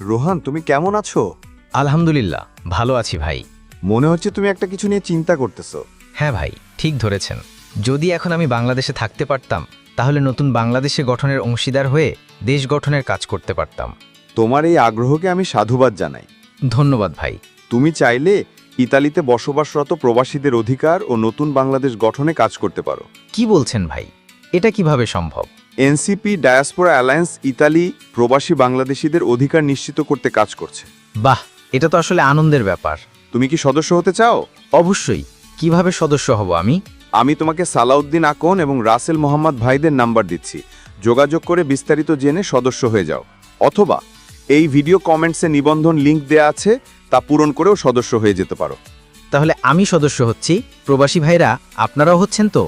রোহান, তুমি কেমন আছো? আলহামদুলিল্লাহ ভালো আছি ভাই। মনে হচ্ছে তুমি একটা কিছু নিয়ে চিন্তা করতেছো। হ্যাঁ ভাই, ঠিক ধরেছেন। যদি এখন আমি বাংলাদেশে থাকতে পারতাম তাহলে নতুন বাংলাদেশে গঠনের অংশীদার হয়ে দেশ গঠনের কাজ করতে পারতাম। তোমার এই আগ্রহকে আমি সাধুবাদ জানাই। ধন্যবাদ ভাই। তুমি চাইলে ইতালিতে বসবাসরত প্রবাসীদের অধিকার ও নতুন বাংলাদেশ গঠনে কাজ করতে পারো। কি বলছেন ভাই? এটা কিভাবে সম্ভব? এনসিপি ডায়াসপোরা অ্যালায়েন্স ইতালি প্রবাসী বাংলাদেশিদের অধিকার নিশ্চিত করতে কাজ করছে। বাহ, এটা তো আসলে আনন্দের ব্যাপার। তুমি কি সদস্য হতে চাও? অবশ্যই। কিভাবে সদস্য হব আমি? আমি তোমাকে সালাউদ্দিন আকন এবং রাসেল মোহাম্মদ ভাইদের নাম্বার দিচ্ছি। যোগাযোগ করে বিস্তারিত জেনে সদস্য হয়ে যাও। অথবা এই ভিডিও কমেন্টসে নিবন্ধন লিংক দেয়া আছে, তা পূরণ করেও সদস্য হয়ে যেতে পারো। তাহলে আমি সদস্য হচ্ছি, প্রবাসী ভাইরা আপনারাও হচ্ছেন তো?